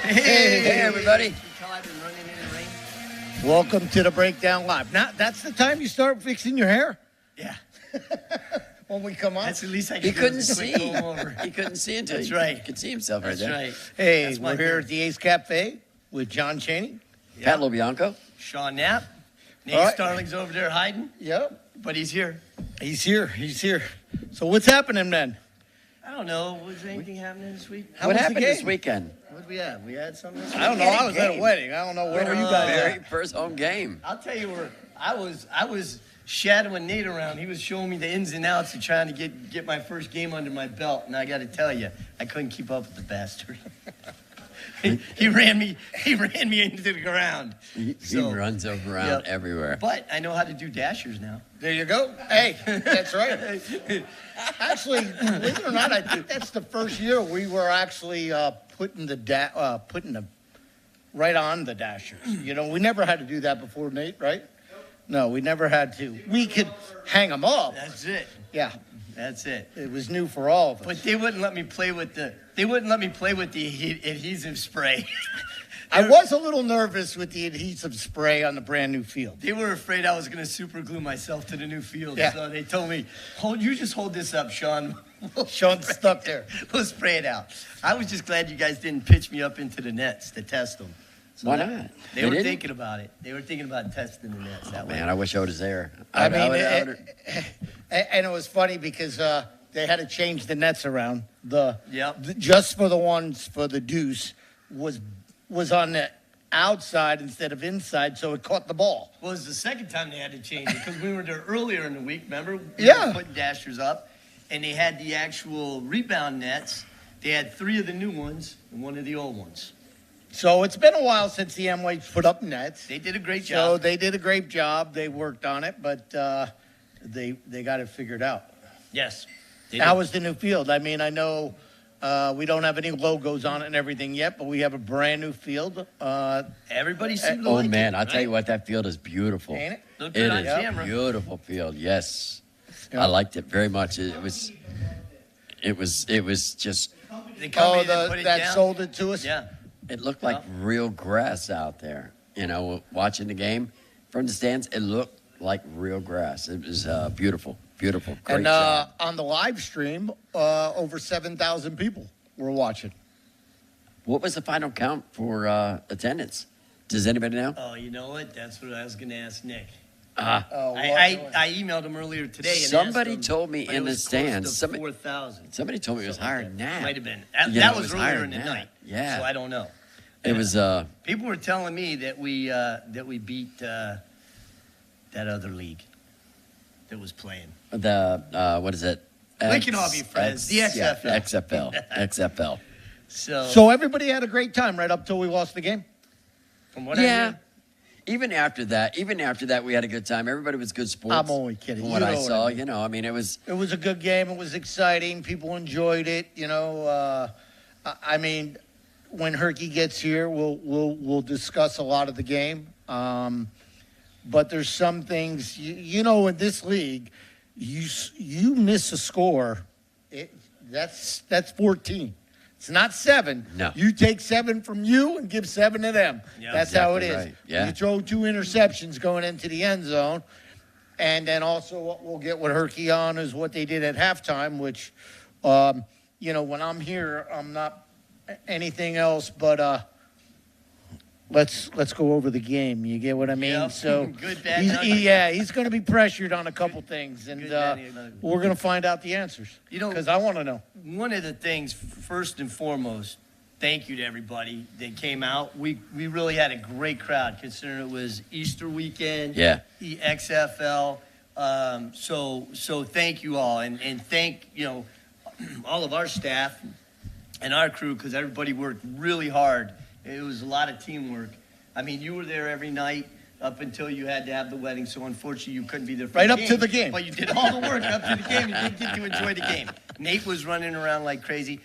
Hey, everybody. Welcome to the Breakdown Live. Now, that's the time you start fixing your hair? Yeah. When we come on? That's at least I He can couldn't see. over. He couldn't see until That's he right. could see himself right That's there. right. Hey, That's my we're here thing. at the Ace Cafe with John Chaney. Pat LoBianco. Shawn Knapp. Nate All right. Starling's over there hiding, Yep. but he's here. He's here. So what's happening then? I don't know. Was anything happening this week? How What was the happened this game? weekend? What did we have? We had something this week? I don't know. Any I was at a game. wedding. I don't know where were you guys Very at. first home game. I'll tell you where I was shadowing Nate around. He was showing me the ins and outs of trying to get my first game under my belt, and I got to tell you, I couldn't keep up with the bastard. he ran me into the ground. He So, runs around yep. everywhere. But I know how to do dashers now. There you go. Hey, that's right. Actually, believe it or not, I think that's the first year we were actually putting the right on the dashers. You know, we never had to do that before, Nate, right? No, we never had to. We could hang them up. That's it. Yeah, That's it. it was new for all of us. But they wouldn't let me play with the adhesive spray. I was a little nervous with the adhesive spray on the brand new field. They were afraid I was going to super glue myself to the new field. Yeah. So they told me, you just hold this up, Shawn. Sean's stuck there. We'll spray it out. I was just glad you guys didn't pitch me up into the nets to test them. So Why that- not? They They were didn't? thinking about it. They were thinking about testing the nets that way. Man, I wish I was there. I mean, would've- and it was funny because they had to change the nets around. Yep. Just for the ones for the deuce was on the outside instead of inside, so it caught the ball. Well, it was the second time they had to change it because we were there earlier in the week, remember? We Yeah. were putting dashers up, and they had the actual rebound nets. They had 3 of the new ones and 1 of the old ones. So it's been a while since the M-Waves put up nets. They did a great So job. they did a great job. They worked on it, but they got it figured out. Yes. They How did. was the new field? I mean, I know we don't have any logos on it and everything yet, but we have a brand new field. Everybody seemed to Oh, like man, it, I'll tell you right? what, that field is beautiful. Ain't it? Looked It good on is camera. a beautiful field, yes. Yeah. I liked it very much. It was just, They come in and put it that down. sold it to us? Yeah. it looked like real grass out there. You know, watching the game from the stands, it looked like real grass. It was beautiful. Great And job. on the live stream, over 7,000 people were watching. What was the final count for attendance? Does anybody know? Oh, you know what? That's what I was going to ask Nick. Oh, I emailed him earlier today. And Somebody asked him, told me but in it the was close to stands, 4,000. Somebody told me it was higher than that. Might have been. Yeah, That it was was earlier higher in the than that. night. Yeah. So I don't know. It was People were telling me that we beat that other league that was playing. the what is it? We can all be friends. The XFL. Yeah, XFL. So everybody had a great time right up till we lost the game? From what I Yeah. hear, Even after that, we had a good time. Everybody was good sports. I'm only kidding. From You what I know what saw, I mean. you know, I mean, it was. It was a good game. It was exciting. People enjoyed it. You know, I mean, when Herky gets here, we'll discuss a lot of the game. But there's some things, you know, in this league, you miss a score, that's 14. It's not 7. No. You take 7 from you and give 7 to them. Yeah, That's how it is. exactly right. Yeah. You throw 2 interceptions going into the end zone. And then also what we'll get with Herky on is what they did at halftime, which, you know, when I'm here, I'm not anything else but let's go over the game. You get what I mean? Yep. So Good, bad, he's going to be pressured on a couple things, and Good, bad, ugly. we're going to find out the answers. You know- because I want to know. one of the things, first and foremost, thank you to everybody that came out. We really had a great crowd considering it was Easter weekend. Yeah. The XFL. So thank you all, and thank all of our staff and our crew because everybody worked really hard. It was a lot of teamwork. I mean, you were there every night up until you had to have the wedding, so unfortunately you couldn't be there for Right the up to the game. But you did all the work up to the game. You didn't get to enjoy the game. Nate was running around like crazy.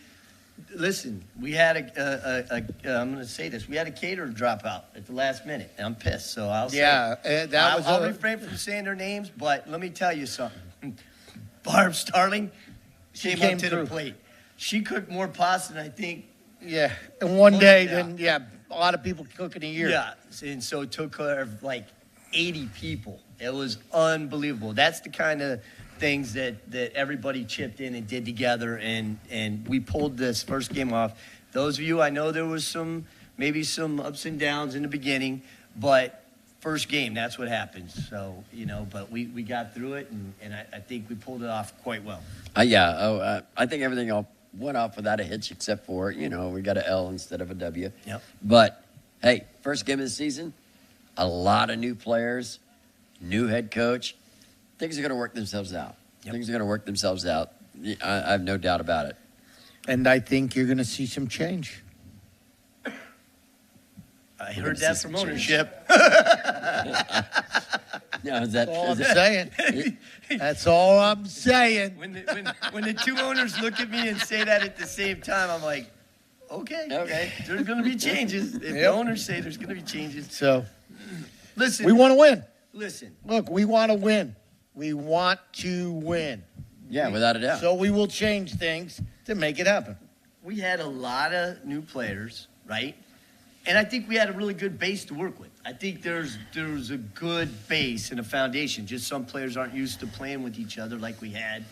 Listen, we had I'm going to say this. We had a caterer drop out at the last minute, and I'm pissed. So I'll say I'll refrain from saying their names, but let me tell you something. Barb Starling came up came to through. the plate. She cooked more pasta than I think Yeah, and one day, Yeah. then a lot of people cook in a year. Yeah, and so it took care of like 80 people. It was unbelievable. That's the kind of things that everybody chipped in and did together, and we pulled this first game off. Those of you, I know there was maybe some ups and downs in the beginning, but first game, that's what happens. So, but we got through it, and I think we pulled it off quite well. I think everything all went off without a hitch except for, we got an L instead of a W. Yep. But, hey, first game of the season, a lot of new players, new head coach. Things are going to work themselves out. Yep. Things are going to work themselves out. I have no doubt about it. And I think you're going to see some change. I heard that from ownership. No, That's all I'm saying. That's all I'm saying. When the two owners look at me and say that at the same time, I'm like, okay, there's going to be changes. If the owners say there's going to be changes. So, Listen. we want to win. Listen. Look, we want to win. We want to win. Yeah, without a doubt. So we will change things to make it happen. We had a lot of new players, right? And I think we had a really good base to work with. I think there's a good base and a foundation. Just some players aren't used to playing with each other like we had,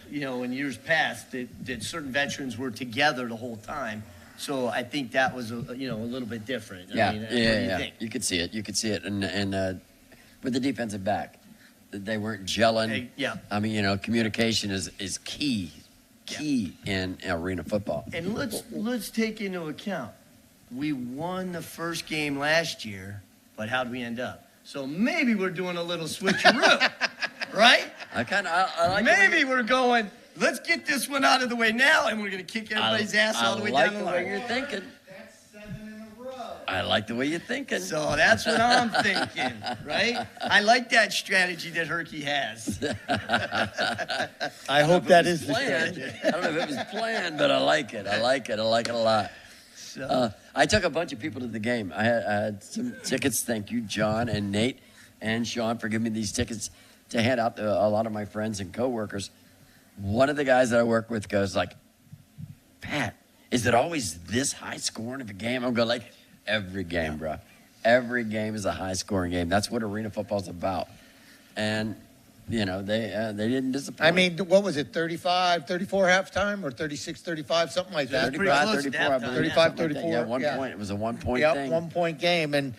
in years past. That certain veterans were together the whole time. So I think that was a little bit different. Yeah, I mean, what do you think? You could see it, and with the defensive back, they weren't gelling. Yeah. I mean, communication is key in arena football. And let's take into account, we won the first game last year, but how'd we end up? So maybe we're doing a little switcheroo, right? I like Maybe we're going, let's get this one out of the way now, and we're going to kick everybody's ass all the way down the I like the line. way you're thinking. That's 7 in a row. I like the way you're thinking. So that's what I'm thinking, right? I like that strategy that Herky has. I hope that is the planned. strategy. I don't know if it was planned, but I like it. I like it a lot. So, I took a bunch of people to the game. I had some tickets. Thank you, John and Nate and Shawn, for giving me these tickets to hand out to a lot of my friends and coworkers. One of the guys that I work with goes like, Pat, is it always this high scoring of a game? I'm going like, every game, bro. Every game is a high scoring game. That's what arena football's about. And, they didn't disappoint. I mean, what was it, 35, 34 halftime or 36, 35, something like that? Pretty close to 35, 34, I halftime, believe. 35, Something like that. 34, Yeah, one yeah. point. It was a 1 point Yep, thing. 1 point game. And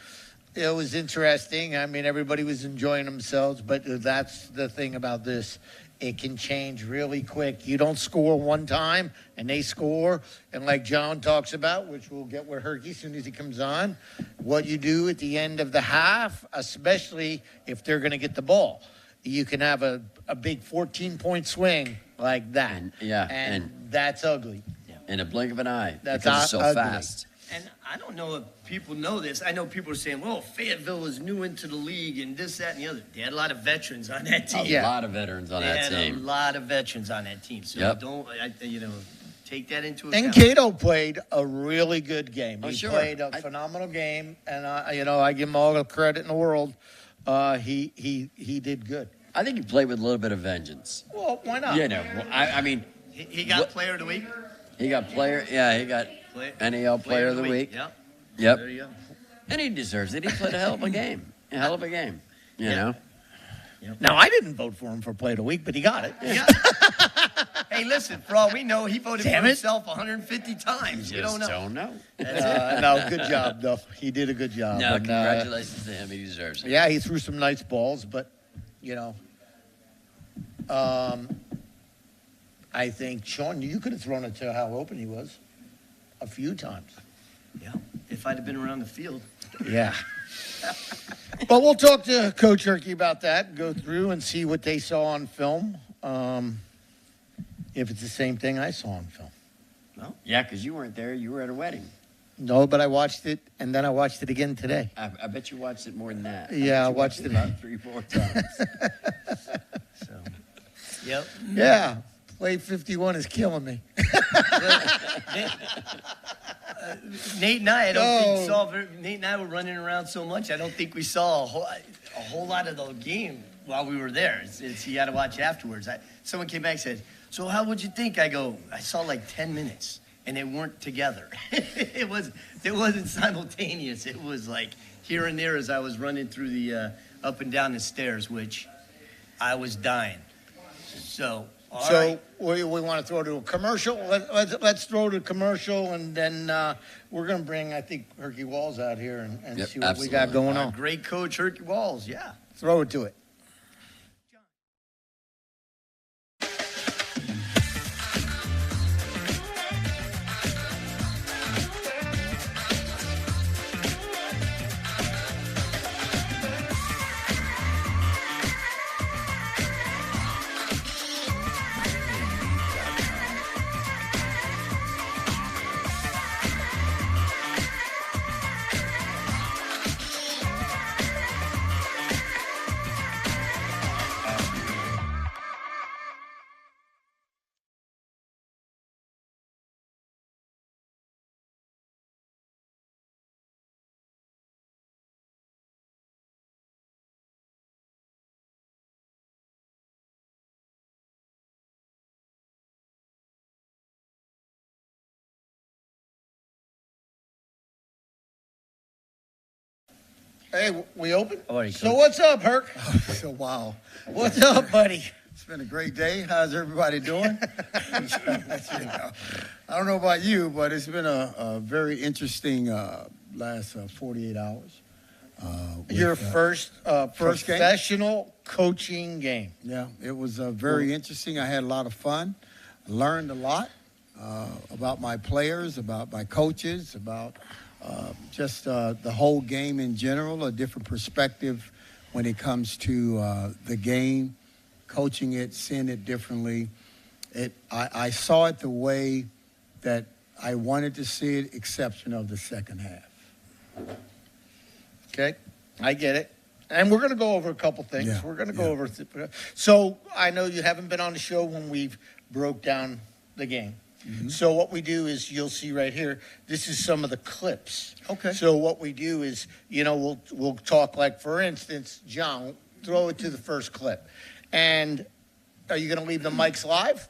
it was interesting. I mean, everybody was enjoying themselves, but that's the thing about this. It can change really quick. You don't score one time and they score. And like John talks about, which we'll get with Herky as soon as he comes on, what you do at the end of the half, especially if they're going to get the ball. You can have a big 14-point swing like that. And that's ugly. In a blink of an eye. That's because it's so ugly. fast. and I don't know if people know this. I know people are saying, well, Fayetteville is new into the league and this, that, and the other. They had a lot of veterans on that team. A lot of veterans on that They had a team. lot of veterans on that team. So Yep. take that into account. And Cato played a really good game. Oh, He sure. played a phenomenal game, and I give him all the credit in the world. He did good. I think he played with a little bit of vengeance. Well, why not? I mean, He got Player of the Week. he got he got NAL Player of the Week. Yep. Yep. There you go. And he deserves it. He played a hell of a game. A hell of a game. You know? Now, I didn't vote for him for Play of the Week, but he got it. Yeah. Hey, listen, for all we know, he voted Damn for it. himself 150 times. We don't know. Don't know. No, good job, though. He did a good job. No, And, congratulations to him. He deserves it. yeah, he threw some nice balls, but, I think, Shawn, you could have thrown it to how open he was a few times. Yeah. If I'd have been around the field. Yeah. But we'll talk to Coach Herky about that, go through and see what they saw on film. If it's the same thing I saw on film. Yeah, because you weren't there. You were at a wedding. No, but I watched it, and then I watched it again today. I bet you watched it more than that. Yeah, bet I you watched it. about 3-4 times. So, yep. Yeah. Play 51 is killing me. Nate and I don't No. think saw. Nate and I were running around so much. I don't think we saw a whole lot of the game while we were there. It's you got to watch afterwards. Someone came back and said, "So how would you think?" I go, "I saw like 10 minutes." and they weren't together. It wasn't simultaneous. It was like here and there as I was running through the up and down the stairs, which I was dying. So, all right. we want to throw to a commercial. Let's throw to a commercial, and then we're going to bring, I think, Herky Walls out here and Yep, see what absolutely. we got going on. Great coach, Herky Walls. Yeah. Throw it to it. Hey, we open? All right, So Coach. what's up, Herc? So, wow. What's up, buddy? It's been a great day. How's everybody doing? I don't know about you, but it's been a very interesting last 48 hours. With, Your first first game? professional coaching game. Yeah, it was very interesting. I had a lot of fun. Learned a lot about my players, about my coaches, about just the whole game in general, a different perspective when it comes to the game, coaching it, seeing it differently. I saw it the way that I wanted to see it, exception of the second half. Okay, I get it. And we're going to go over a couple things. Yeah, We're going to go yeah. over. So I know you haven't been on the show when we've broke down the game. Mm-hmm. So what we do is you'll see right here. This is some of the clips. Okay. So what we do is, we'll talk like, for instance, John, throw it to the first clip. And are you going to leave the mics live?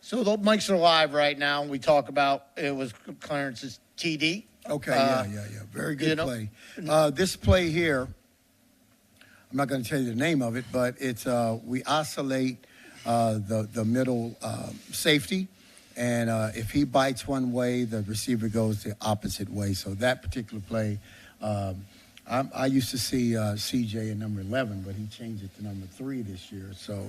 So the mics are live right now. We talk about it was Clarence's TD. Okay, yeah. Very good play. This play here, I'm not going to tell you the name of it, but it's we oscillate the middle safety, and if he bites one way, the receiver goes the opposite way. So that particular play, I used to see CJ in number 11, but he changed it to number 3 this year. So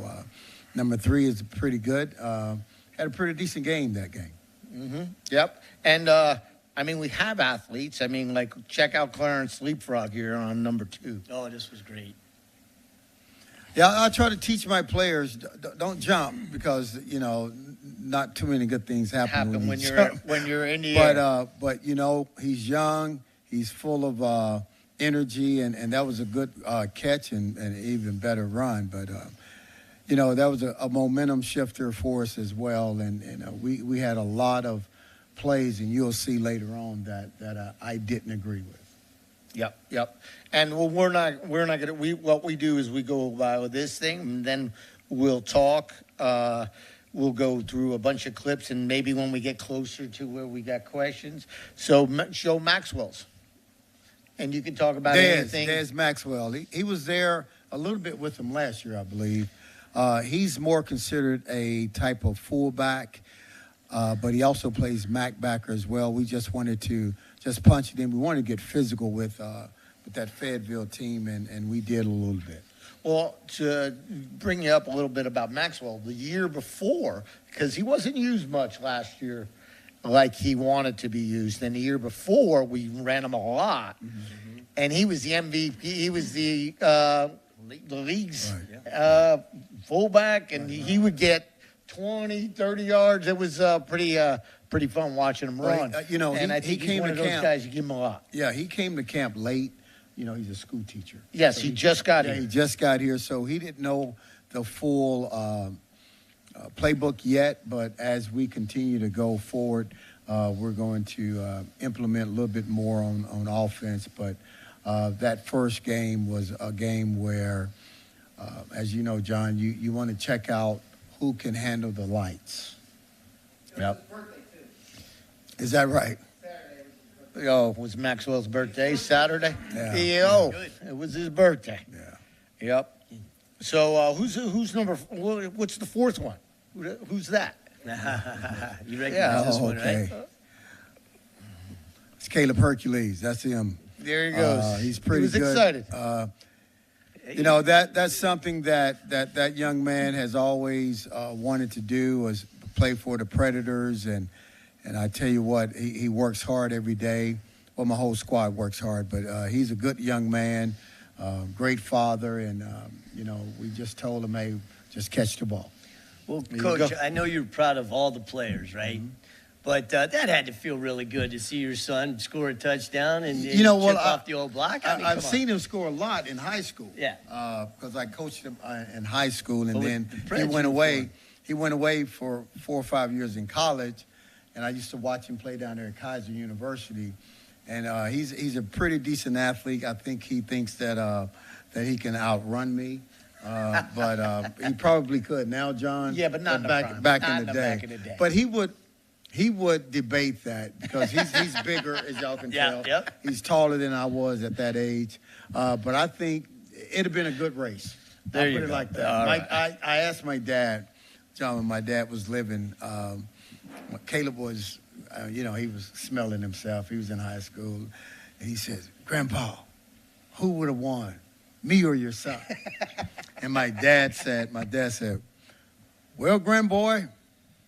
number 3 is pretty good. Had a pretty decent game that game. Mm-hmm. Yep. And, we have athletes. Check out Clarence Leapfrog here on number 2. Oh, this was great. Yeah, I try to teach my players don't jump because not too many good things happen When you you're jump. when you're in the air. But he's young, he's full of energy, and that was a good catch and an even better run. But that was a momentum shifter for us as well, and we had a lot of plays, and you'll see later on that I didn't agree with. Yep. And we're not gonna. What we do is we go by with this thing, and then we'll talk. We'll go through a bunch of clips, and maybe when we get closer to where we got questions, so show Maxwell's, and you can talk about anything. Des Maxwell. He was there a little bit with him last year, I believe. He's more considered a type of fullback, but he also plays Mac backer as well. We just wanted to just punch it in. We wanted to get physical with that Fayetteville team, and we did a little bit. Well, to bring you up a little bit about Maxwell, the year before, because he wasn't used much last year like he wanted to be used. And the year before, we ran him a lot. Mm-hmm. And he was the MVP. He was the league's fullback, and he would get 20, 30 yards. It was pretty fun watching him run. And I think he's one of those guys, you give him a lot. Yeah, he came to camp late. He's a school teacher. Yes, so he just got here. He just got here, so he didn't know the full playbook yet. But as we continue to go forward, we're going to implement a little bit more on offense. But that first game was a game where, as you know, John, you want to check out who can handle the lights. Yep. Is that right? Oh, it was Maxwell's birthday Saturday? Yeah. Good. It was his birthday. Yeah. Yep. So who's what's the fourth one? Who's that? You recognize Yeah. this one, right? It's Caleb Hercules. That's him. There he goes. He's pretty He was good. excited. You know, that's something that young man has always wanted to do, was play for the Predators. And I tell you what, he works hard every day. Well, my whole squad works hard, but he's a good young man, great father. And, you know, we just told him, hey, just catch the ball. Well, There you Coach, go. I know you're proud of all the players, right? But that had to feel really good to see your son score a touchdown and You know what, chip off the old block. I mean, I've come on. seen him score a lot in high school. Yeah. Because I coached him in high school, and But with then the he Preds went you away. were. He went away for 4 or 5 years in college, and I used to watch him play down there at Kaiser University. And he's a pretty decent athlete. I think he thinks that he can outrun me. But he probably could now, John. Yeah, but not in the prime. back Not in the back in the day. But he would debate that because he's bigger, as y'all can Yeah, tell. yep. He's taller than I was at that age. But I think it'd have been a good race. There I'll you put it go. like that. All I asked my dad, John, when my dad was living, Caleb was, he was smelling himself. He was in high school. And he says, Grandpa, who would have won, me or your son? And my dad said, well, grandboy,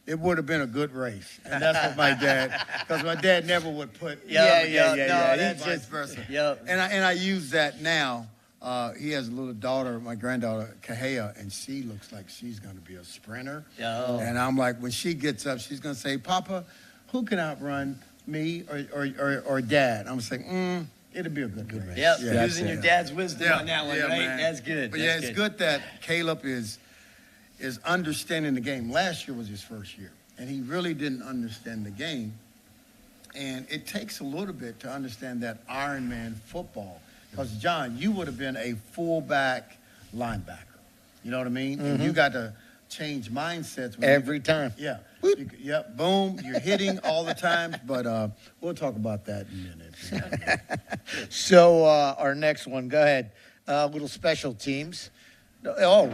it would have been a good race. And that's what my dad, because my dad never would put. Yeah. No, He's that's vice just versa. Yep. And I use that now. He has a little daughter, my granddaughter, Kahea, and she looks like she's going to be a sprinter. Yeah. And I'm like, when she gets up, she's going to say, Papa, who can outrun me or Dad? I'm saying, it'll be a good race. Yep. Yeah, Using your dad's wisdom on that one, right? man. That's good. But That's it's good that Caleb is understanding the game. Last year was his first year, and he really didn't understand the game. And it takes a little bit to understand that Iron Man football. Because, John, you would have been a fullback linebacker. You know what I mean? And you got to change mindsets. When Every time. Yeah. Yep. Boom. You're hitting all the time. But we'll talk about that in a minute. So our next one, go ahead. Little special teams. Oh,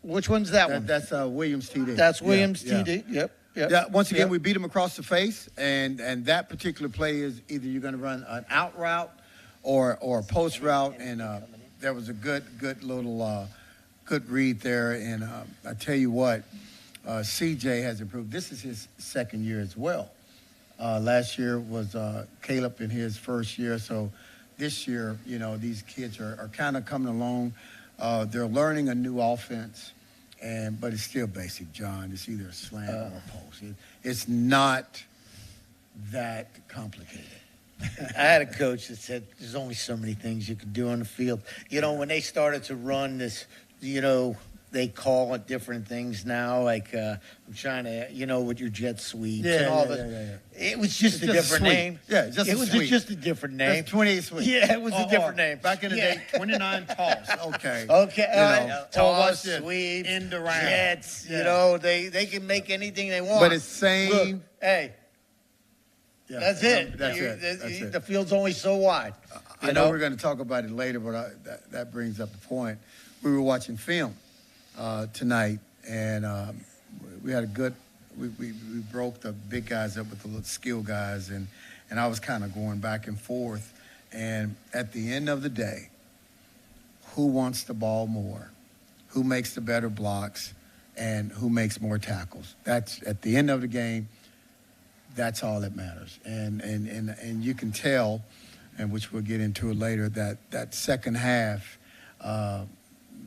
which one's that one? That's Williams TD. That's Williams Yeah, yeah. TD. Yep. Yeah, once again, Yep. we beat him across the face, and that particular play is either you're going to run an out route or a post route, and there was a good little good read there, and I tell you what, CJ has improved. This is his second year as well. Last year was Caleb in his first year, so this year, these kids are kind of coming along. They're learning a new offense. But it's still basic, John. It's either a slant or a post. It's not that complicated. I had a coach that said there's only so many things you can do on the field. When they started to run this, they call it different things now. Like I'm trying to, with your jet sweeps and all this. It was just It's a just different sweep. name. Yeah, it's just it a was sweep. just a different name. That's 28 sweep. Yeah, it was a different name. Back in the Yeah. day, 29 toss. Okay. Okay, Toss, toss, this, sweeps, end around. jets. Yeah. They can make anything they want. But it's same. Look, hey, Yeah, that's it. That's it. The field's only so wide. I know we're going to talk about it later, but that brings up the point. We were watching film tonight, and we had a good. We broke the big guys up with the little skill guys, and I was kind of going back and forth. And at the end of the day, who wants the ball more? Who makes the better blocks? And who makes more tackles? That's at the end of the game. That's all that matters. And you can tell, and which we'll get into it later, that second half,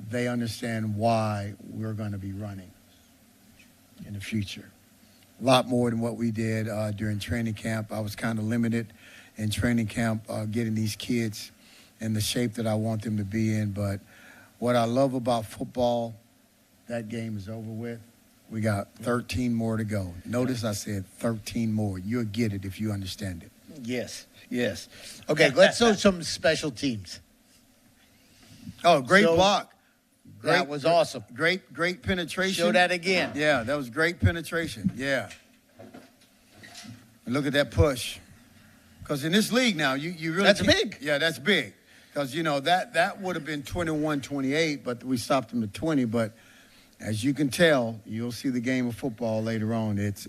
they understand why we're going to be running in the future. A lot more than what we did during training camp. I was kind of limited in training camp getting these kids in the shape that I want them to be in. But what I love about football, that game is over with. We got 13 more to go. Notice I said 13 more. You'll get it if you understand it. Yes. Okay, let's show some special teams. Oh, great So, block. That was awesome. Great penetration. Show that again. Yeah, that was great penetration. Yeah. And look at that push. Because in this league now, you really That's can't- big. Yeah, that's big. Because, that would have been 21-28, but we stopped them at 20. But as you can tell, you'll see the game of football later on. It's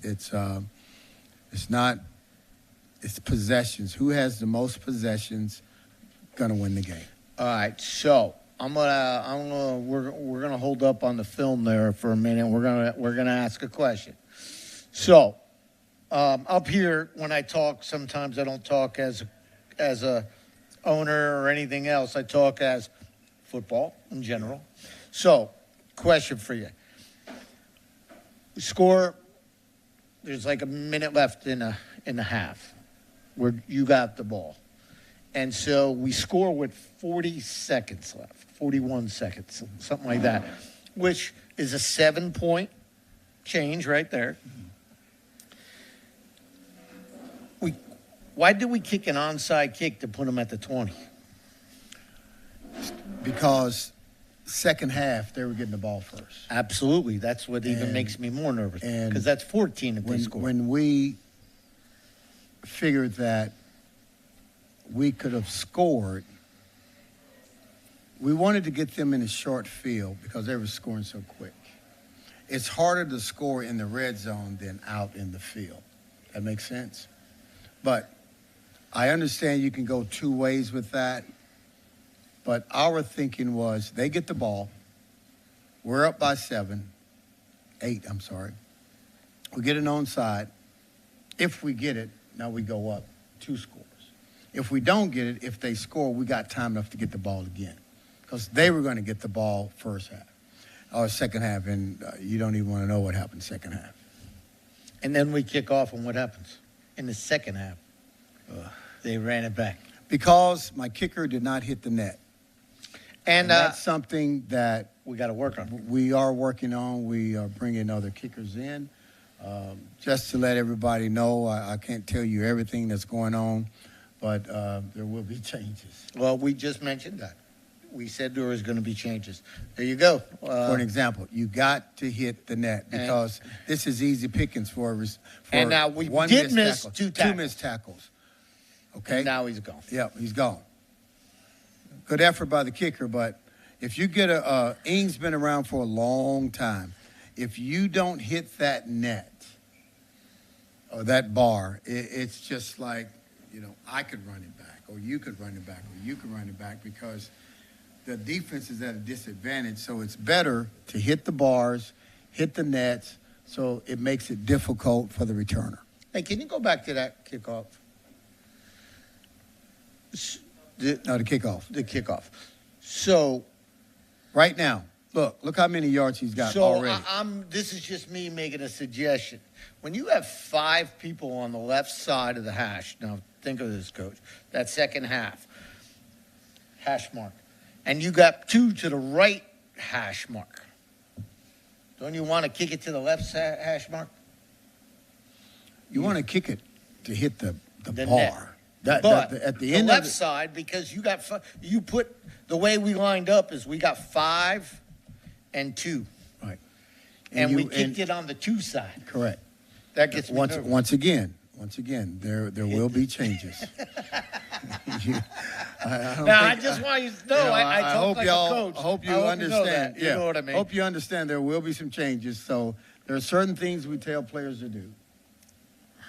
possessions. Who has the most possessions gonna win the game. All right, so we're gonna hold up on the film there for a minute. We're gonna ask a question. So, up here when I talk, sometimes I don't talk as a owner or anything else. I talk as football in general. So, question for you: we score. There's like a minute left in the half, where you got the ball. And so we score with 40 seconds left, 41 seconds, something like that, which is a 7-point change right there. Why did we kick an onside kick to put them at the 20? Because second half, they were getting the ball first. Absolutely. That's what even And- makes me more nervous. and Because that's 14 if they score. When we figured that we could have scored, we wanted to get them in a short field because they were scoring so quick. It's harder to score in the red zone than out in the field. That makes sense? But I understand you can go two ways with that. But our thinking was they get the ball. We're up by 8, I'm sorry. We get an onside. If we get it, now we go up 2 scores. If we don't get it, if they score, we got time enough to get the ball again. Because they were going to get the ball first half or second half, and you don't even want to know what happened second half. And then we kick off, and what happens? In the second half, they ran it back. Because my kicker did not hit the net. And that's something that we got to work on. we are working on. We are bringing other kickers in. Just to let everybody know, I can't tell you everything that's going on, but there will be changes. Well, we just mentioned that. We said there was going to be changes. There you go. For an example, you got to hit the net because this is easy pickings for and now we one did missed miss tackle, 2 tackles. 2 missed tackles. Okay? And now he's gone. Yep, he's gone. Good effort by the kicker, but if you get Ing's been around for a long time. If you don't hit that net or that bar, it's just like, I could run it back, or you could run it back, or you could run it back because the defense is at a disadvantage. So it's better to hit the bars, hit the nets, so it makes it difficult for the returner. Hey, can you go back to that kickoff? The kickoff. The kickoff. So Right now, look how many yards he's got already. This is just me making a suggestion. When you have 5 people on the left side of the hash, now think of this, Coach, that second half, hash mark, and you got 2 to the right hash mark. Don't you want to kick it to the left hash mark? You want to kick it to hit the The bar. net. But At the end left of side, because you put the way we lined up is we got 5 and 2, right, and we kicked it on the 2 side. correct. That gets me nervous. Once again, there will be changes. I just want you to know, I talk hope like y'all. a coach. I hope you know understand. that. You know what I mean. Hope you understand. There will be some changes. So there are certain things we tell players to do,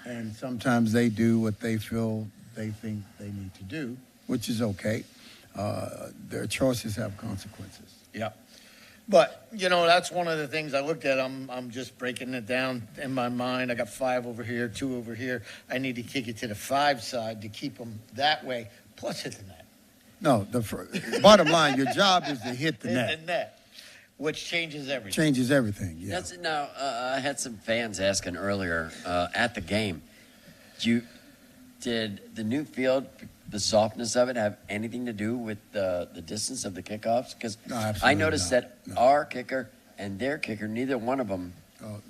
and sometimes they do what they feel they think they need to do, which is okay. Their choices have consequences. Yeah. But, that's one of the things I looked at. I'm just breaking it down in my mind. I got 5 over here, 2 over here. I need to kick it to the 5 side to keep them that way, plus hit the net. No, the bottom line, your job is to hit the net. Hit the net, which changes everything. Changes everything. Yeah. Now, I had some fans asking earlier at the game, did the new field, the softness of it, have anything to do with the distance of the kickoffs? Because No, absolutely I noticed not. that No. our kicker and their kicker, neither one of them.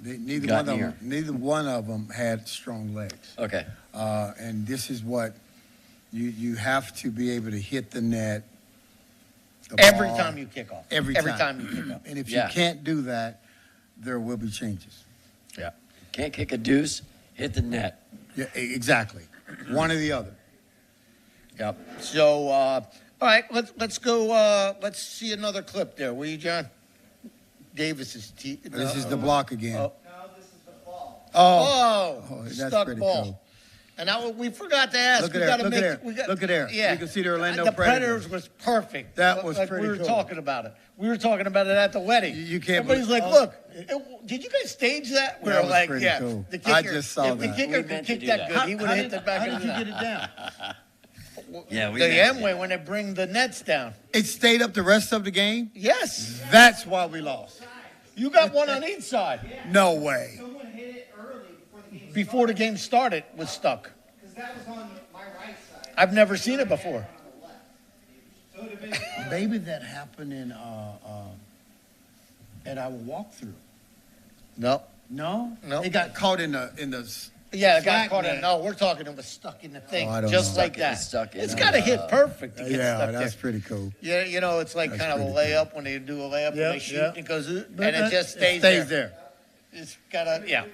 Neither one of them had strong legs. Okay. And this is what you have to be able to hit the net. The Every ball, time you kick off. Every time you kick off. And if Yeah. you can't do that, there will be changes. Can't kick a deuce, hit the net. Yeah, exactly. One or the other. Yep. So, all right, let's go. Let's see another clip there. Will you, John? Davis's teeth. This is the block again. Oh. No, this is the ball. Oh, that's stuck pretty ball. cool. And now we forgot to ask. Look we at gotta there. make, Look at there. Yeah. You can see the Orlando The Predators. was perfect. That was like pretty we were cool. talking about it. We were talking about it at the wedding. You can't Everybody's believe- like, look, did you guys stage that? We That were was like, pretty yeah. cool. The kicker, I just saw if the that. kicker We could meant to kick do that that. good, he would have hit the back How of did the you net. get it down? Yeah, we The meant to do Amway that. when they bring the nets down. It stayed up the rest of the game? Yes. That's why we lost. You got one on each side. No way. Someone hit it early before the game Before the game started, was stuck. Because that was on my right side. I've never seen it before. So it would have been. Maybe that happened in at our walkthrough. No. No? No. It got caught in the Yeah, it got slack caught in. net. No, we're talking it was stuck in the thing, Oh, I don't just know. like that. Stuck in, It's got to hit perfect to get Yeah, stuck that's there. pretty cool. Yeah, you know, it's like That's kind of a pretty cool. layup when they do a layup Yeah, and they shoot yeah. and it goes, and But it just stays there. It's got to, yeah.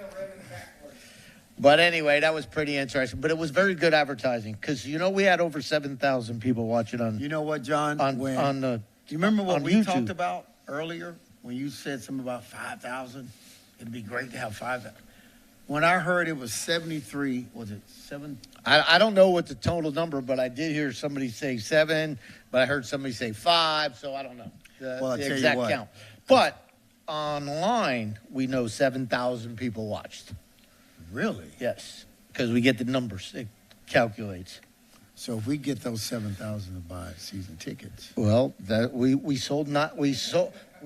But anyway, that was pretty interesting. But it was very good advertising because, you know, we had over 7,000 people watching on You know what, John? on the. Do you remember what on we YouTube. talked about earlier when you said something about 5,000? It'd be great to have 5,000. When I heard it was 73, was it 7? I don't know what the total number, but I did hear somebody say 7, but I heard somebody say 5, so I don't know Well, I'll the tell you exact what. count. But online, we know 7,000 people watched. Really? Yes, because we get the numbers. It calculates. So if we get those 7,000 to buy season tickets, Well, that we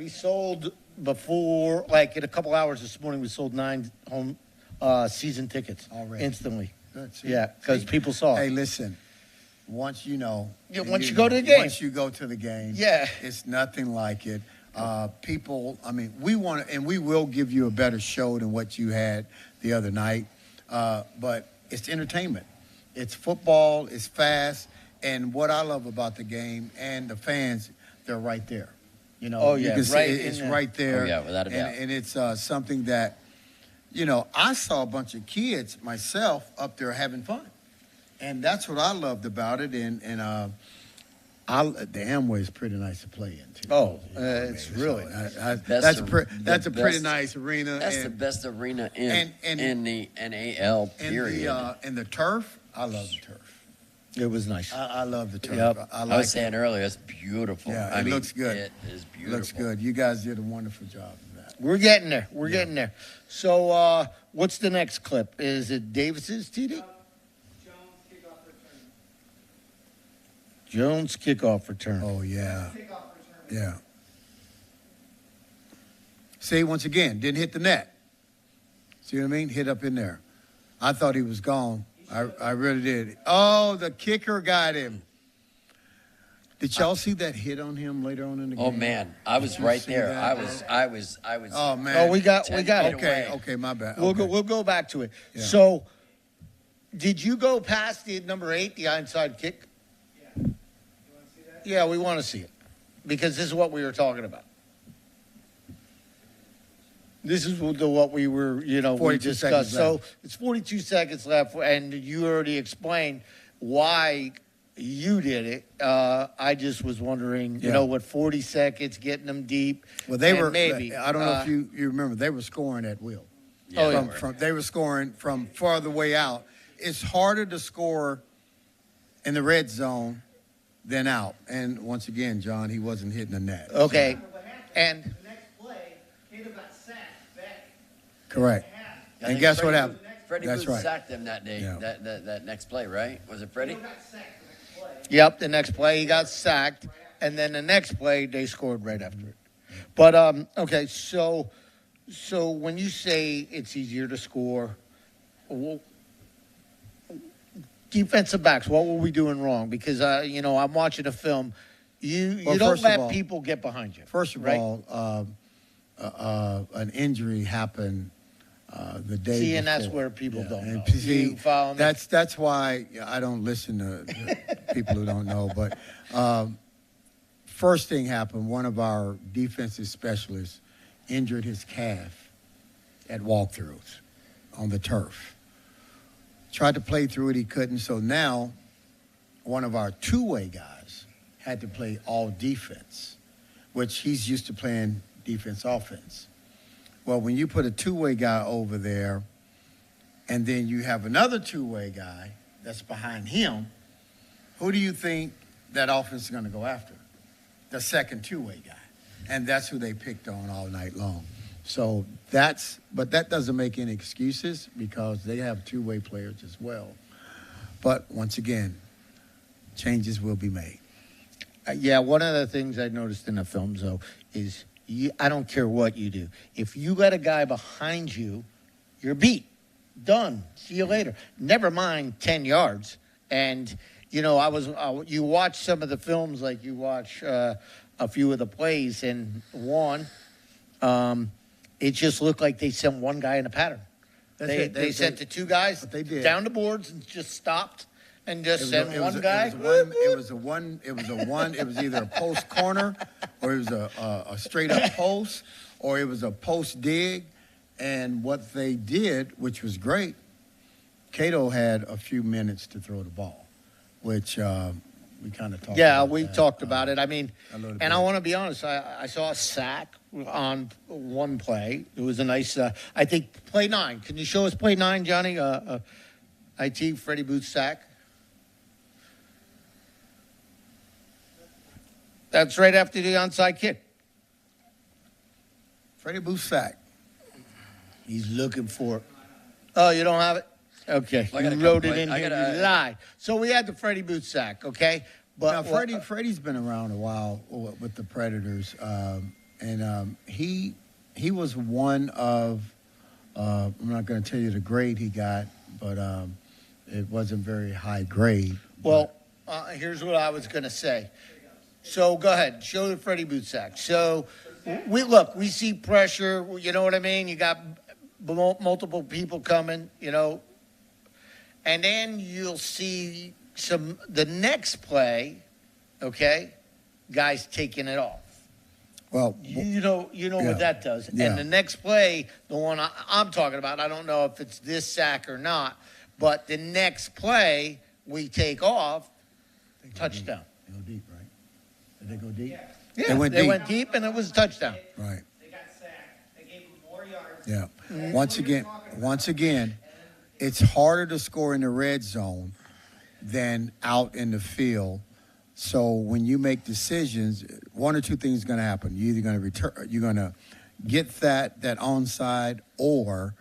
sold before, like in a couple hours this morning, we sold 9 home season tickets Already. instantly. good. See? Yeah, because See? people saw Hey, it. listen. Once you know, Yeah, and once you go to the game. Once you go to the game, Yeah. it's nothing like it. People, I mean, we want to, and we will give you a better show than what you had the other night. But it's entertainment. It's football. It's fast. And what I love about the game and the fans, they're right there. You know, Oh, you yeah, can see right it's in there. right there. Oh, yeah, without a doubt. And it's something that, you know, I saw a bunch of kids myself up there having fun. And that's what I loved about it. And the Amway is pretty nice to play in, too. Oh, You know, it's man, really so nice. that's a the pretty best- nice arena. That's the and, best arena and- in the NAL period. and the turf, I love the turf. It was nice. I love the turf. Yep. I I like was saying earlier, it's beautiful. Yeah, I it mean, looks good. It is it. beautiful. Looks good. You guys did a wonderful job of that. We're getting there. We're Yeah. getting there. So, what's the next clip? Is it Davis's TD? Jones kickoff return. Oh, yeah. Yeah. See, once again, didn't hit the net. See what I mean? Hit up in there. I thought he was gone. I really did. Oh, the kicker got him. Did y'all see that hit on him later on in the game? Oh man, I was Did you right see there. that? I was. Oh, man. Oh, we got 10 it. feet Okay, away. okay, my bad. We'll Okay. go back to it. Yeah. So, did you go past the number 8, the onside kick? Yeah, we want to see it because this is what we were talking about. This is what we were, we 42 discussed. seconds So left. it's 42 seconds left, and you already explained why you did it. I just was wondering, Yeah. what 40 seconds, getting them deep. Well, they and were. maybe. I don't know if you remember. They were scoring at will. Yeah, Oh, they yeah. were. They were scoring from farther way out. It's harder to score in the red zone than out. And once again, John, he wasn't hitting the net. Okay, and The next play, Tatum got sacked back. Correct. I And think guess what Freddie happened? Freddie That's Booth right. sacked them that day. Yeah. That next play, right? Was it Freddie? Tatum got sacked the next play. yep, the next play he got sacked, and then the next play they scored right after it. But okay, so when you say it's easier to score, well, defensive backs, what were we doing wrong? Because I'm watching a film. You Well, don't first of let all- people get behind you. First of right? all, an injury happened the day See, before. and that's where people don't and know. see, You follow me? that's why I don't listen to people who don't know. But first thing happened, one of our defensive specialists injured his calf at walkthroughs on the turf. tried to play through it, he couldn't. So now, one of our two-way guys had to play all defense, which he's used to playing defense, offense. Well, when you put a two-way guy over there, and then you have another two-way guy that's behind him, who do you think that offense is going to go after? The second two-way guy. And that's who they picked on all night long. So but that doesn't make any excuses because they have two-way players as well. But once again, changes will be made. Yeah, one of the things I noticed in the films, though, is I don't care what you do. If you got a guy behind you, you're beat. Done. See you later. Never mind 10 yards. And, you know, you watch some of the films, like you watch a few of the plays, and it just looked like they sent one guy in a pattern. They sent the two guys down the boards and just stopped. And just send one guy. It was either a post corner, or it was a straight up post, or it was a post dig. And what they did, which was great, Cato had a few minutes to throw the ball, which we kind of talked. Yeah, about we that. talked about it. I mean, and I want to be honest. I saw a sack on one play. It was a nice. I think play 9. Can you show us play 9, Johnny? IT Freddie Booth's sack. That's right after the onside kick. Freddie Booth sack. He's looking for it. Oh, you don't have it? Okay. I got a You wrote couple it in plays. here. You lied. So we had the Freddie Booth sack, okay? Now, But Freddie's been around a while with the Predators, and he was one of. I'm not going to tell you the grade he got, but it wasn't very high grade. Well, here's what I was going to say. So go ahead, show the Freddie Booth sack. So we see pressure. You know what I mean? You got multiple people coming. You know, and then you'll see the next play. Okay, guys taking it off. Well, You know what that does. Yeah. And the next play, the one I'm talking about, I don't know if it's this sack or not, but the next play we take off, touchdown. They go deep, right? Did they go deep? Yeah, They went deep, and it was a touchdown. Right. They got sacked. They gave him more yards. Yeah. Mm-hmm. Once again, it's harder to score in the red zone than out in the field. So when you make decisions, one or two things are going to happen. You're either going to return, you're going to get that onside, or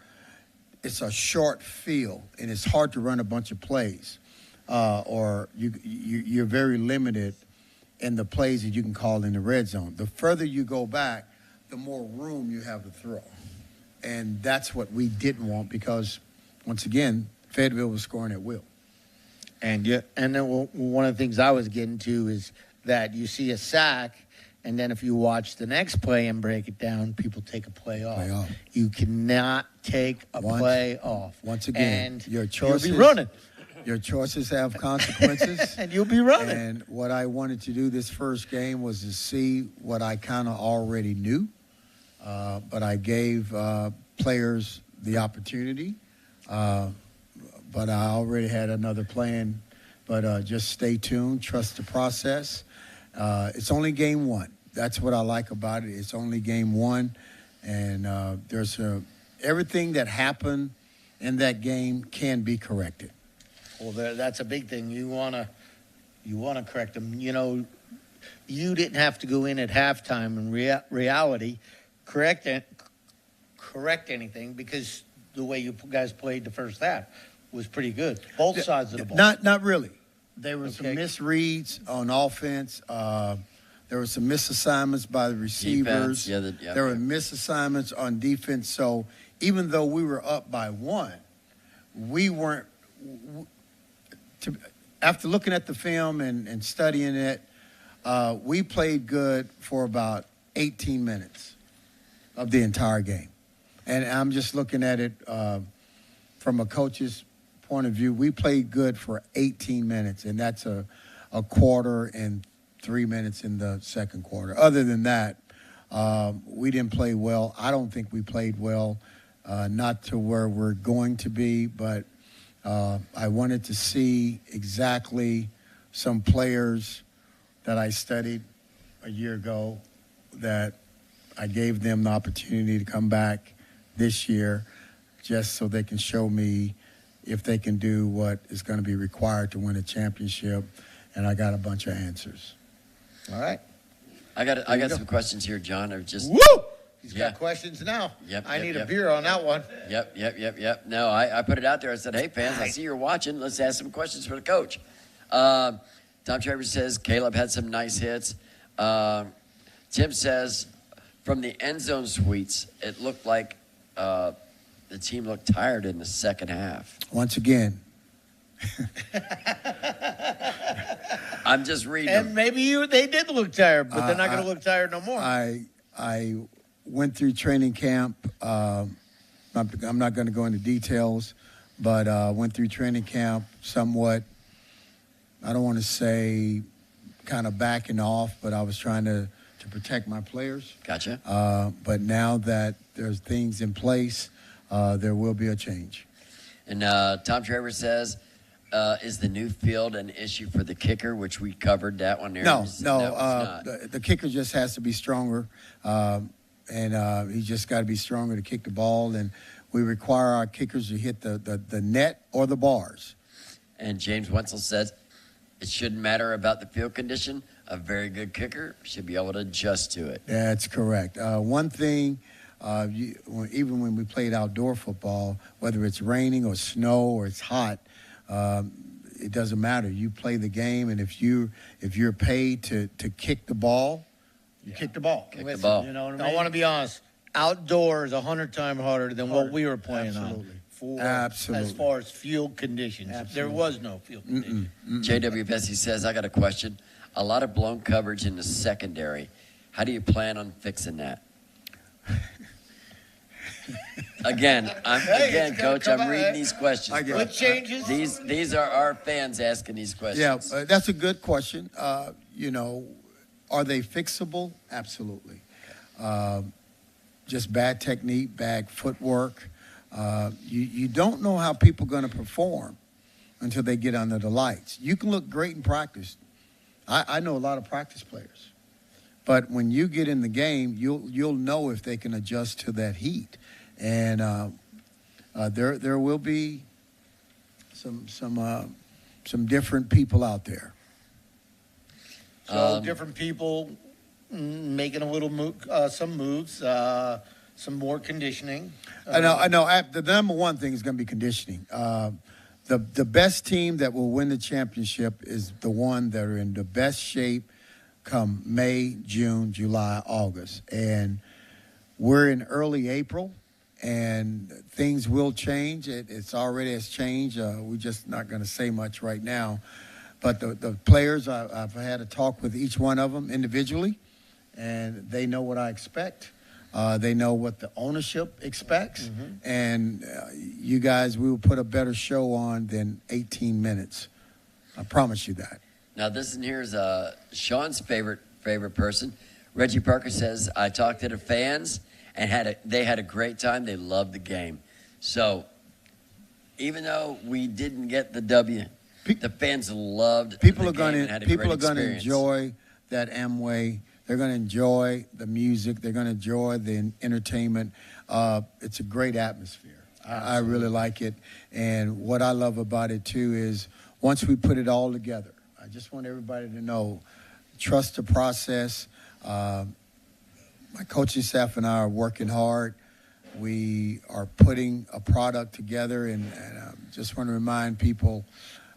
it's a short field and it's hard to run a bunch of plays, or you're very limited in the plays that you can call in the red zone. The further you go back, the more room you have to throw. And that's what we didn't want because, once again, Fayetteville was scoring at will. And then one of the things I was getting to is that you see a sack, and then if you watch the next play and break it down, people take a play off. You cannot take a play off. Once again, and your choices, you'll be running. Your choices have consequences. And you'll be running. And what I wanted to do this first game was to see what I kind of already knew. But I gave players the opportunity. But I already had another plan. But just stay tuned, trust the process. It's only game 1. That's what I like about it. It's only game 1. And there's everything that happened in that game can be corrected. Well, that's a big thing. You wanna correct them. You know, you didn't have to go in at halftime in reality, correct anything because the way you guys played the first half was pretty good. Both sides of the ball. Not really. There were some misreads on offense. There were some misassignments by the receivers. Defense, There were misassignments on defense. So even though we were up by 1, we weren't. After looking at the film and studying it, we played good for about 18 minutes of the entire game. And I'm just looking at it from a coach's point of view. We played good for 18 minutes, and that's a quarter and 3 minutes in the second quarter. Other than that, we didn't play well. I don't think we played well, not to where we're going to be, but I wanted to see exactly some players that I studied a year ago that I gave them the opportunity to come back this year just so they can show me if they can do what is going to be required to win a championship. And I got a bunch of answers. All right. I got some questions here, John. I've just Woo! He's got questions now. I need a beer on that one. Yep. No, I put it out there. I said, hey, fans, I see you're watching. Let's ask some questions for the coach. Tom Travers says Caleb had some nice hits. Tim says from the end zone suites, it looked like the team looked tired in the second half. Once again. I'm just reading And them. maybe they did look tired, but they're not going to look tired no more. I went through training camp. I'm not going to go into details, but went through training camp somewhat, I don't want to say kind of backing off, but I was trying to protect my players. Gotcha. But now that there's things in place, there will be a change. And Tom Travers says, is the new field an issue for the kicker, which we covered that one there? No, it's not. the kicker just has to be stronger, and he just got to be stronger to kick the ball. And we require our kickers to hit the net or the bars. And James Wenzel says it shouldn't matter about the field condition. A very good kicker should be able to adjust to it. That's correct. One thing, even when we played outdoor football, whether it's raining or snow or it's hot, it doesn't matter. You play the game, and if you're paid to kick the ball, you kick the ball. Kick the ball. You know what I mean? I want to be honest. Outdoors, 100 times harder than what we were playing on. Absolutely. As far as field conditions. There was no field condition. JW Bessie says, I got a question. A lot of blown coverage in the secondary. How do you plan on fixing that? Again, Coach, I'm reading these questions. What changes? These are our fans asking these questions. Yeah, that's a good question. Are they fixable? Absolutely. Just bad technique, bad footwork. You don't know how people are going to perform until they get under the lights. You can look great in practice. I know a lot of practice players. But when you get in the game, you'll know if they can adjust to that heat. And there will be some different people out there. So different people making a little some moves, some more conditioning. I know. The number one thing is going to be conditioning. The best team that will win the championship is the one that are in the best shape come May, June, July, August. And we're in early April, and things will change. It's already has changed. We're just not going to say much right now. But the players, I've had a talk with each one of them individually, and they know what I expect. They know what the ownership expects. And you guys, we will put a better show on than 18 minutes. I promise you that. Now, this in here is Shawn's favorite person. Reggie Parker says, I talked to the fans, and they had a great time. They loved the game. So, even though we didn't get the W, the fans loved people the are game going and had a People great are going to experience. enjoy that Amway. They're going to enjoy the music. They're going to enjoy the entertainment. It's a great atmosphere. I really like it. And what I love about it, too, is once we put it all together, I just want everybody to know, trust the process. My coaching staff and I are working hard. We are putting a product together, and I just want to remind people,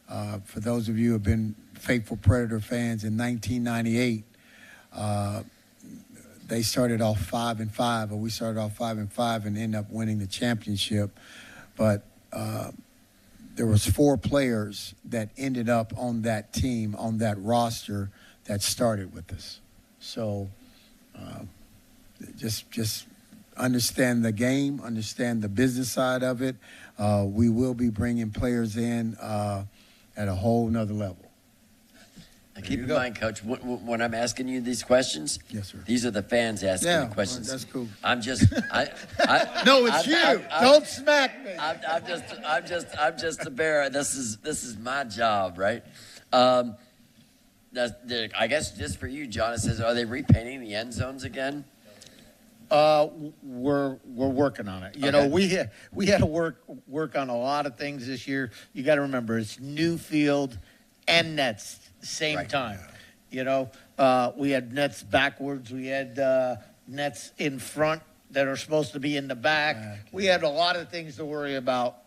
for those of you who have been faithful Predator fans, in 1998, they started off 5-5, or we started off 5-5 and ended up winning the championship. But there was 4 players that ended up on that team, on that roster, that started with us. So just understand the game, understand the business side of it. We will be bringing players in at a whole nother level. Keep in mind, Coach, when I'm asking you these questions, Yes, sir. these are the fans asking Yeah, the questions. well, that's cool. I'm just, No, it's you. Don't smack me. I'm just a bearer. This is my job, right? I guess just for you, John, it says, are they repainting the end zones again? We're working on it. You know, we had to work on a lot of things this year. You got to remember, it's new field and nets same Right. time. You know, we had nets backwards. We had nets in front that are supposed to be in the back. We had a lot of things to worry about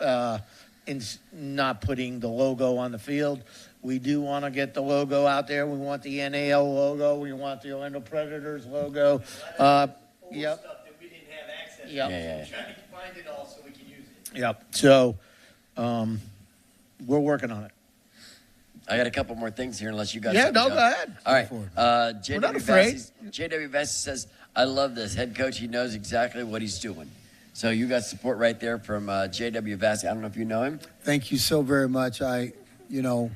in not putting the logo on the field. We do want to get the logo out there. We want the NAL logo. We want the Orlando Predators logo. Yep. Stuff that we didn't have access to. Yep. Yeah. We're trying to find it all so we can use it. Yep. So, we're working on it. I got a couple more things here, unless you got Yeah, something, no, John. go ahead. All right. for We're not JW afraid. Vassie says, I love this. Head coach, he knows exactly what he's doing. So you got support right there from JW Vassie. I don't know if you know him. Thank you so very much. I don't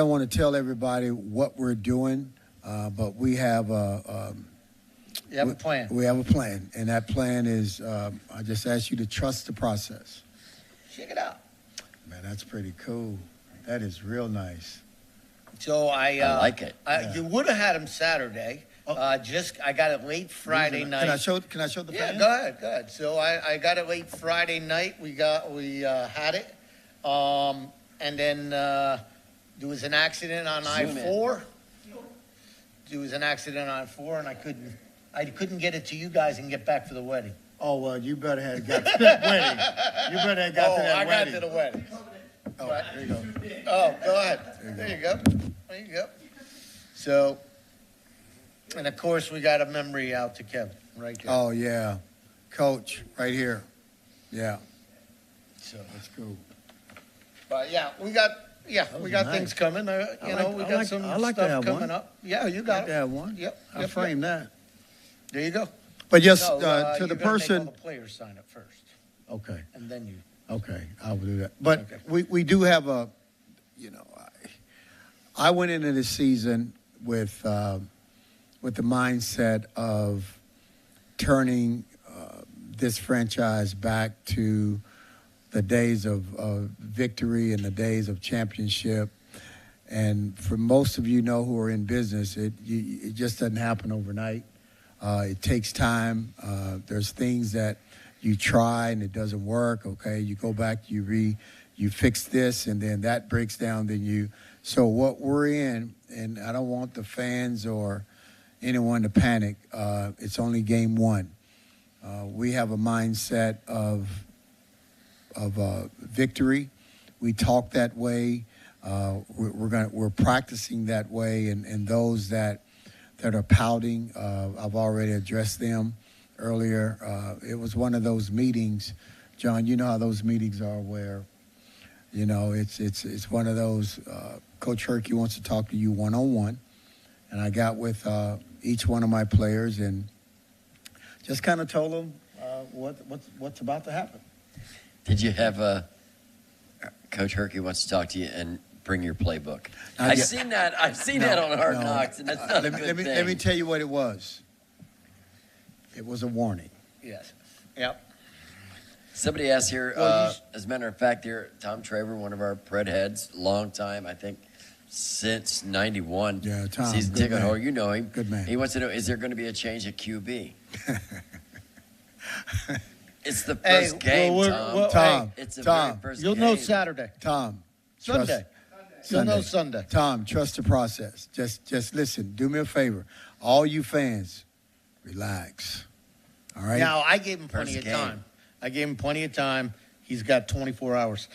want to tell everybody what we're doing, but we have You have a plan. We have a plan, and that plan is I just ask you to trust the process. Check it out. Man, that's pretty cool. That is real nice. So I like it. You would have had him Saturday. I got it late Friday night. Can I show the Yeah, fans? go ahead. So I got it late Friday night. We had it, and then there was an accident on Zoom in. I-4. There was an accident on I-4, and I couldn't get it to you guys and get back for the wedding. Oh well, you better have got to that wedding. You better have got to that I wedding. got to the wedding. Oh, there you go. Oh, go ahead. There you go. There you go. So, and of course, we got a memory out to Kevin right there. Oh yeah, Coach, right here. Yeah, So, that's cool. but yeah, we got was things nice. coming. I like to have coming one. up. Yeah, you got it. have one. Yep. I'll frame that. There you go. But yes, No, to you're the gonna make all person. the players sign it first, Okay. and then you. Okay, I will do that. But Okay. we do have I went into this season with the mindset of turning this franchise back to the days of victory and the days of championship. And for most of you who are in business, it just doesn't happen overnight. It takes time. There's things that you try and it doesn't work. Okay, you go back, you fix this, and then that breaks down. So what we're in, and I don't want the fans or anyone to panic. It's only game one. We have a mindset of victory. We talk that way. We're practicing that way, and those that are pouting, I've already addressed them earlier. It was one of those meetings, John. You know how those meetings are, where it's one of those. Coach Herky wants to talk to you one-on-one, and I got with each one of my players and just kind of told them what's about to happen. Did you have Coach Herky wants to talk to you and bring your playbook? Not I've yet. seen that. I've seen that on Hard No. Knocks, and that's not a good thing. Let me tell you what it was. It was a warning. Yes. Yep. Somebody asked here, Well, as a matter of fact, here, Tom Traver, one of our Pred heads, long time, I think, since 91. Yeah, Tom, Season good ticket man. holder, you know him. Good man. He wants to know, is there going to be a change at QB? It's the Hey, first game, well, Tom. well, Tom, It's the Tom, very first You'll game. know Saturday, Tom. Sunday. You'll know Sunday. Tom, trust the process. Just listen. Do me a favor. All you fans, relax. All right? Now I gave him plenty First of game. time. I gave him plenty of time. He's got 24 hours.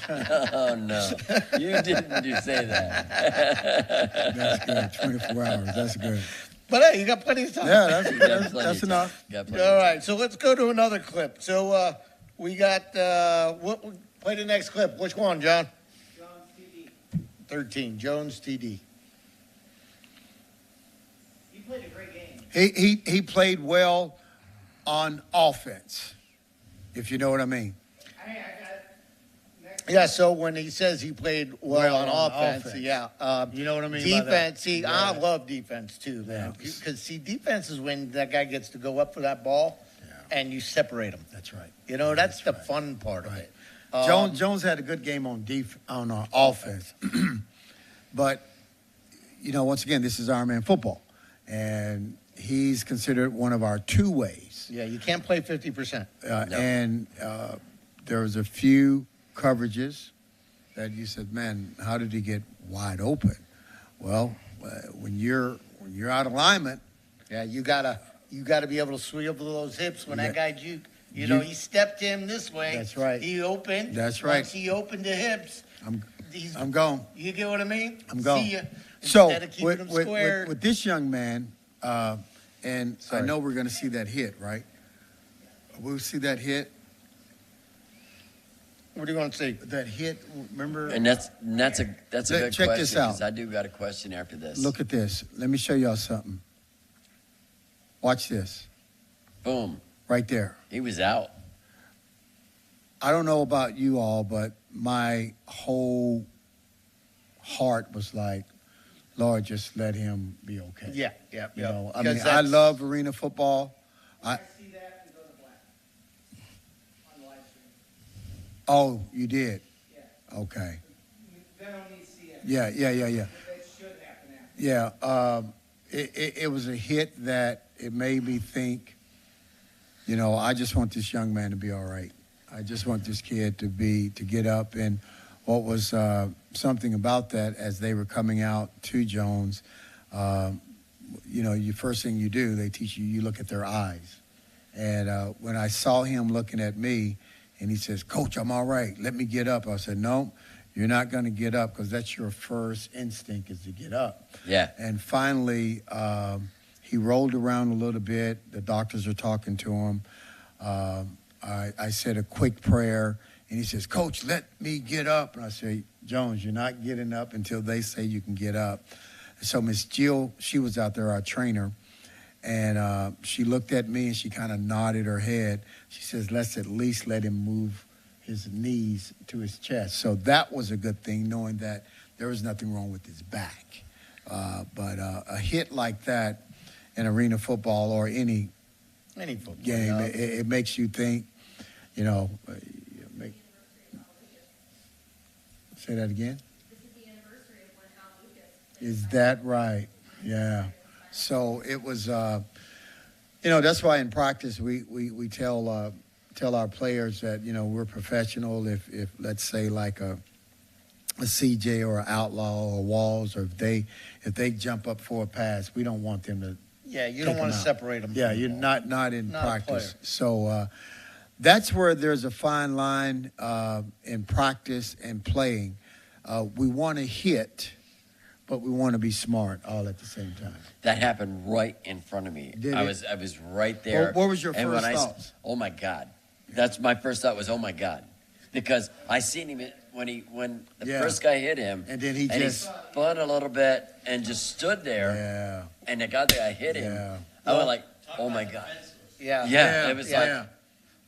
Oh, no. You didn't say that. That's good. 24 hours. That's good. But hey, you got plenty of time. Yeah, Got plenty of that's time. enough. Got plenty All of time. right, so let's go to another clip. So we got play the next clip. Which one, John? John's TV. 13, Jones TD. He played a great game. He played well on offense, if you know what I mean. Hey, I got next Yeah, so when he says he played well on on offense, offense. yeah. You know what I mean by that? Defense, see, I Yeah. love defense too, man. Yeah. Because, see, defense is when that guy gets to go up for that ball and you separate him. That's right. You know, that's the right. fun part of Right. it. Jones had a good game on offense, but once again, this is Ironman football, and he's considered one of our two ways. Yeah, you can't play 50%. And there was a few coverages that you said, "Man, how did he get wide open?" Well, when you're out of alignment, Yeah, you gotta be able to swivel those hips when that guy juke. You know, You- he stepped him this way. That's right. He opened. That's right. Once he opened the hips, I'm gone. You get what I mean? I'm gone. See ya. So Instead of keeping him squared. with this young man, and I Sorry. know we're going to see that hit, right? We'll see that hit. What are you going to say? That hit. Remember? And that's a good Check question. this out. 'Cause I do got a question after this. Look at this. Let me show y'all something. Watch this. Boom. Right there. He was out. I don't know about you all, but my whole heart was like, Lord, just let him be okay. Yeah. You know, I Because mean, I that's- love arena football. I see that and go to black on the live stream. Oh, you did? Yeah. Okay. Then I'll need to see it. Yeah. That should happen after. Yeah. It was a hit that it made me think, I just want this young man to be all right. I just want this kid to get up. And what was something about that as they were coming out to Jones, you first thing you do, they teach you look at their eyes. And when I saw him looking at me and he says, "Coach, I'm all right. Let me get up." I said, "No, you're not going to get up because that's your first instinct is to get up." Yeah. And finally, he rolled around a little bit. The doctors are talking to him. I said a quick prayer, and he says, "Coach, let me get up." And I say, "Jones, you're not getting up until they say you can get up." So Miss Jill, she was out there, our trainer, and she looked at me and she kind of nodded her head. She says, "Let's at least let him move his knees to his chest." So that was a good thing, knowing that there was nothing wrong with his back. But a hit like that in arena football or any Football game, it makes you think, say that again? This is the anniversary of when Al Lucas. Is that right? Yeah. So it was, that's why in practice we tell our players that, we're professional. If let's say like a CJ or an Outlaw or Walls, or if they jump up for a pass, we don't want them to. Yeah, you Take don't want him to out. separate them. Yeah, you're not in Not a practice. player. So that's where there's a fine line in practice and playing. We want to hit, but we want to be smart all at the same time. That happened right in front of me. Did I it? was right there. What was your And when first I thoughts? oh my God. That's my first thought was, oh my God. Because I seen him when the Yeah. first guy hit him. And then he just- spun a little bit and just stood there. Yeah. And the guy that hit him, Yeah. I was like, oh my God. Yeah. Yeah, it was yeah.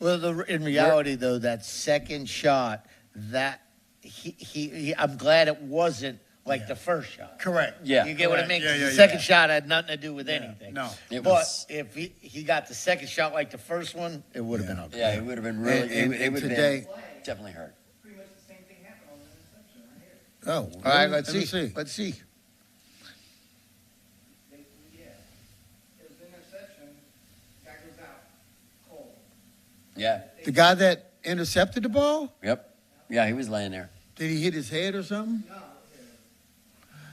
Well, in reality, though, that second shot, that he I'm glad it wasn't like the first shot. Correct. Yeah. You get what I mean? 'Cause Yeah, the yeah, second yeah. shot had nothing to do with anything. No. It But was, if he got the second shot like the first one, it would have been okay. yeah, it would have been really, And it would have today- been definitely hurt. Pretty much the same thing happened on the interception right here. Oh. All right, let's me see. Let's see. Yeah. It was an interception. Guy goes out. Cold. Yeah. The guy that intercepted the ball, Yep. Yeah, he was laying there. did he hit his head or something? No.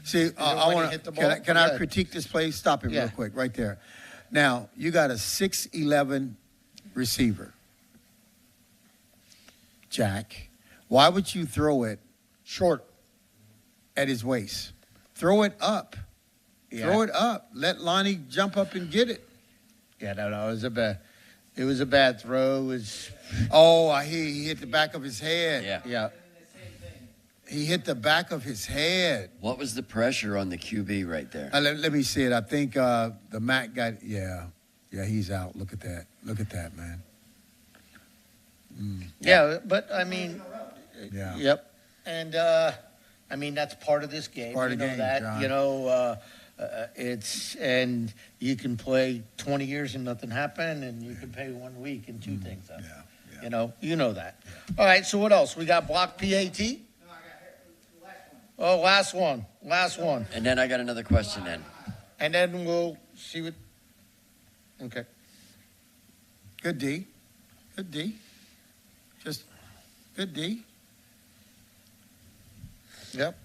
See, I when he want hit the to. ball? Can I Yeah. critique this play? Stop it Yeah. real quick, right there. Now you got a 6'11" receiver, Jack. Why would you throw it Short. at his waist? Throw it up. Yeah. Throw it up. Let Lonnie jump up and get it. Yeah, no, it was a bad. It was a bad throw. It was. Oh, he hit the back of his head. Yeah. Yeah. He hit the back of his head. What was the pressure on the QB right there? Let me see it. I think the Mac got, yeah, he's out. Look at that, man. Yeah, but I mean, Yeah. Yep. And, I mean, that's part of this game. part you of know the game, that, John. you know, and you can play 20 years and nothing happen, and you can play 1 week and two things happen. Yeah. You know that. All right, so what else? We got block PAT? No, I got here, the last one. Oh, last one. And then I got another question then. And then we'll see what, okay. Good D. Good D. Just good D. Yep.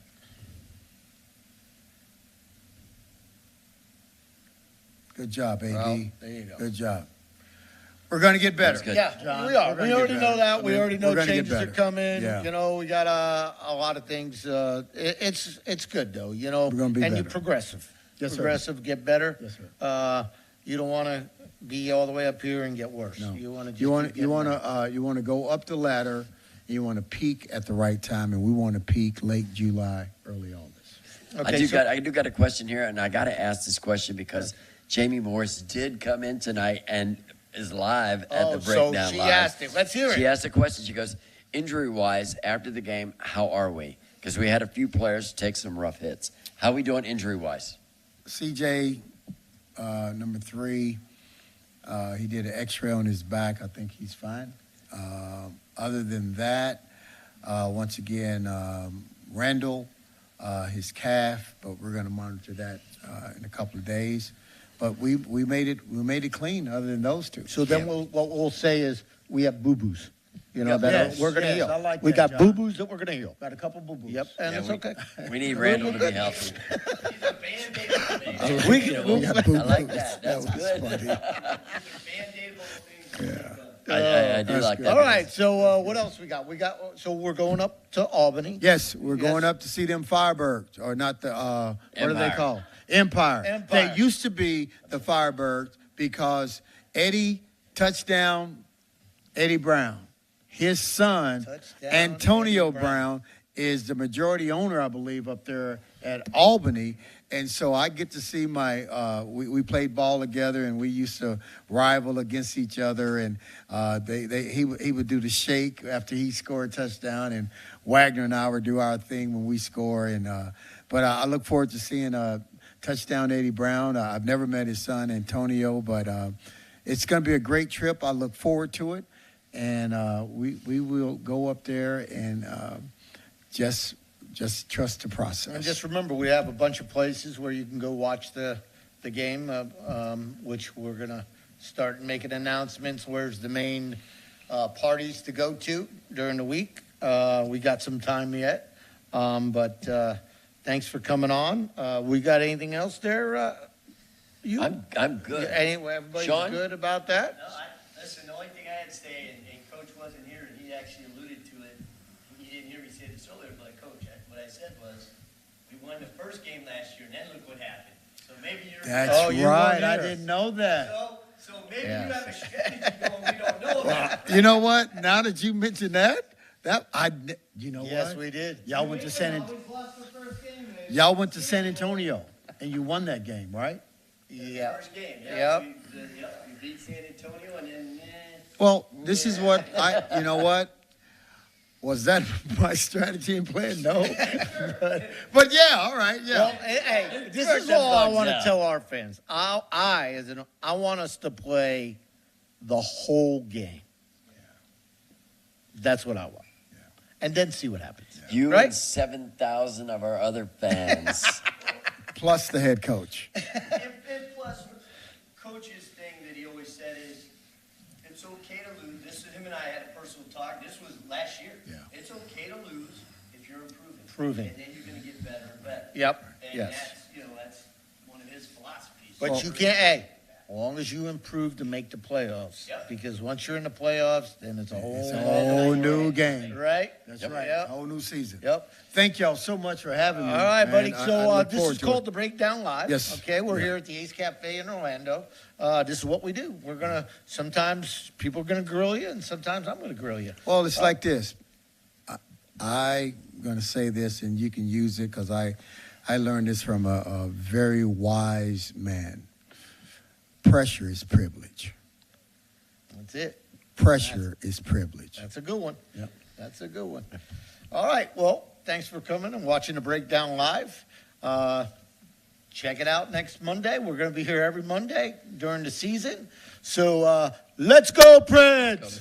Good job, AD. Well, there you go. Good job. We're going to get better. That's good. Yeah, John, we are. we're gonna We get already better. know that. I We mean, already we're know gonna get changes are better. coming. Yeah. You know, we got a lot of things. It's good though. You know, We're gonna be and you're better. progressive. Yes, sir. Progressive, get better. Yes, sir. You don't want to be all the way up here and get worse. No. You want to just You keep getting better. you want to go up the ladder. You want to peak at the right time, and we want to peak late July, early August. Okay, I do got a question here, and I got to ask this question because Jamie Morris did come in tonight and is live at the so Breakdown she Live. asked it. Let's hear She it. asked a question. She goes, injury-wise, after the game, how are we? Because we had a few players take some rough hits. How we doing injury-wise? CJ, number 3, he did an X-ray on his back. I think he's fine. Other than that, once again, Randall, his calf, but we're going to monitor that in a couple of days. But we made it clean. Other than those two. So then what we'll say is we have boo-boos. You know, that Yes, we're going to yes, heal. I like We that, got John. boo-boos that we're going to heal. Got a couple boo-boos. Yep, and Yeah, it's we- okay. We need Randall to be healthy. He's a Band-Aid of things. We You can- know, we got I like that. That's was good. funny. He's a Band-Aid of things. Yeah. I do That's like good. that. All right, so what else we got? So we're going up to Albany. Yes, we're going Yes. up to see them Firebirds, or not the, what are they Empire. called? Empire. Empire. They used to be the Firebirds because Eddie Brown, his son, Touchdown, Antonio Eddie Brown. Brown, is the majority owner, I believe, up there at Albany. And so I get to see we played ball together, and we used to rival against each other. And he would do the shake after he scored a touchdown, and Wagner and I would do our thing when we score. And but I look forward to seeing touchdown Eddie Brown. I've never met his son Antonio, but it's going to be a great trip. I look forward to it, and we will go up there and just trust the process. And just remember, we have a bunch of places where you can go watch the game, which we're going to start making announcements. Where's the main parties to go to during the week? We got some time yet, but thanks for coming on. We got anything else there? You? I'm good. Everybody's Sean? good about that? No, listen, the only thing I had to say, and Coach wasn't here, and he actually alluded to it. He didn't hear me say this earlier, but Coach, what I said was, we won the first game last year, and then look what happened. So maybe you're. That's Oh, you right. weren't I here. didn't know that. So maybe Yeah. you have a strategy going we don't know about. You know what? Now that you mention that, you know Yes, what? we did. Y'all went to San Always lost the first game. Y'all went to San Antonio, and you won that game, right? Yeah. First game, Yep. We beat San Antonio, and then, Well, this is what you know what? Was that my strategy in playing? No. but yeah, all right, yeah. Well, hey, this Work is them all I bugs want to out. tell our fans. I want us to play the whole game. That's what I want. And then see what happens. You Right? and 7,000 of our other fans. Plus the head coach. and plus, Coach's thing that he always said is, it's okay to lose. This is him and I had a personal talk. This was last year. Yeah. It's okay to lose if you're improving. Improving. And then you're going to get better and better. Yep. And Yes. that's one of his philosophies. But Well- you can't, hey, as long as you improve to make the playoffs. Yep. Because once you're in the playoffs, then it's a whole It's a other whole thing. new game. Right? That's Yep. right. Yep. Whole new season. Yep. Thank y'all so much for having me. All right, man. buddy. I So look this forward is to called it. the Breakdown Live. Yes. Okay, we're Yeah. here at the Ace Cafe in Orlando. This is what we do. We're gonna sometimes people are gonna grill you, and sometimes I'm gonna grill you. Well, it's like this. I'm going to say this, and you can use it because I learned this from a very wise man. Pressure is privilege. That's it. pressure is privilege. That's a good one. Yep. That's a good one. All right. Well, thanks for coming and watching the breakdown live. Check it out next Monday. We're going to be here every Monday during the season. So let's go, Prince.